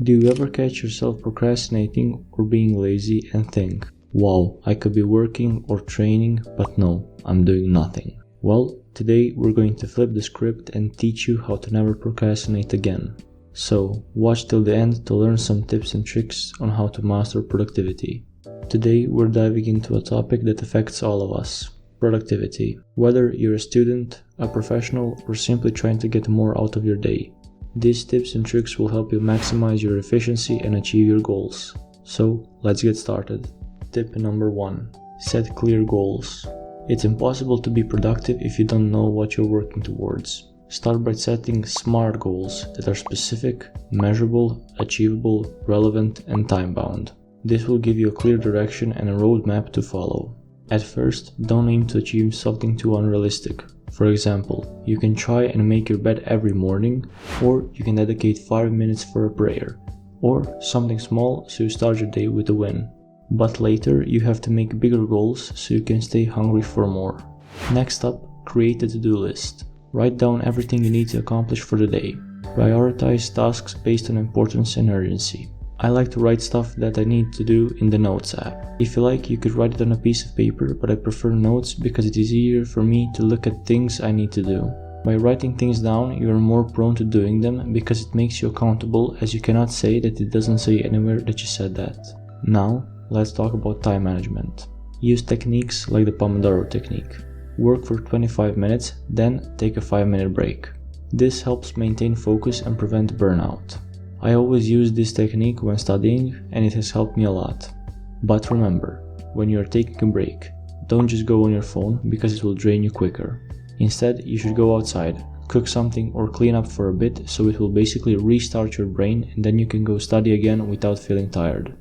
Do you ever catch yourself procrastinating or being lazy and think, wow, I could be working or training, but no, I'm doing nothing? Well, today we're going to flip the script and teach you how to never procrastinate again. So, watch till the end to learn some tips and tricks on how to master productivity. Today we're diving into a topic that affects all of us: productivity. Whether you're a student, a professional, or simply trying to get more out of your day, these tips and tricks will help you maximize your efficiency and achieve your goals. So, let's get started. Tip number 1. Set clear goals. It's impossible to be productive if you don't know what you're working towards. Start by setting SMART goals that are specific, measurable, achievable, relevant, and time-bound. This will give you a clear direction and a roadmap to follow. At first, don't aim to achieve something too unrealistic. For example, you can try and make your bed every morning, or you can dedicate 5 minutes for a prayer, or something small so you start your day with a win. But later, you have to make bigger goals so you can stay hungry for more. Next up, create a to-do list. Write down everything you need to accomplish for the day. Prioritize tasks based on importance and urgency. I like to write stuff that I need to do in the Notes app. If you like, you could write it on a piece of paper, but I prefer Notes because it is easier for me to look at things I need to do. By writing things down, you are more prone to doing them because it makes you accountable, as you cannot say that it doesn't say anywhere that you said that. Now, let's talk about time management. Use techniques like the Pomodoro technique. Work for 25 minutes, then take a 5-minute break. This helps maintain focus and prevent burnout. I always use this technique when studying, and it has helped me a lot. But remember, when you are taking a break, don't just go on your phone because it will drain you quicker. Instead, you should go outside, cook something, or clean up for a bit so it will basically restart your brain, and then you can go study again without feeling tired.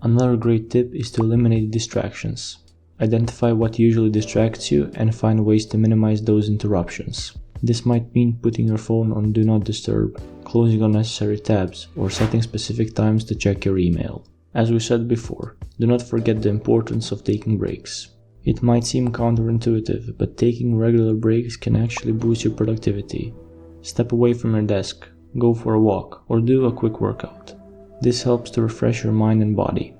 Another great tip is to eliminate distractions. Identify what usually distracts you and find ways to minimize those interruptions. This might mean putting your phone on Do Not Disturb, closing unnecessary tabs, or setting specific times to check your email. As we said before, do not forget the importance of taking breaks. It might seem counterintuitive, but taking regular breaks can actually boost your productivity. Step away from your desk, go for a walk, or do a quick workout. This helps to refresh your mind and body.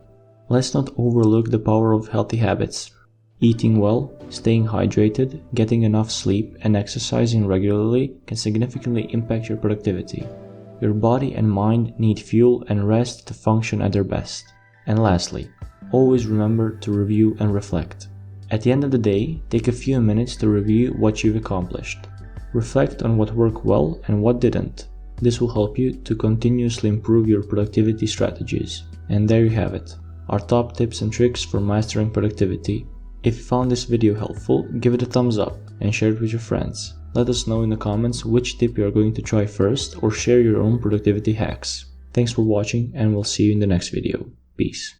Let's not overlook the power of healthy habits. Eating well, staying hydrated, getting enough sleep, and exercising regularly can significantly impact your productivity. Your body and mind need fuel and rest to function at their best. And lastly, always remember to review and reflect. At the end of the day, take a few minutes to review what you've accomplished. Reflect on what worked well and what didn't. This will help you to continuously improve your productivity strategies. And there you have it, our top tips and tricks for mastering productivity. If you found this video helpful, give it a thumbs up and share it with your friends. Let us know in the comments which tip you are going to try first, or share your own productivity hacks. Thanks for watching, and we'll see you in the next video. Peace.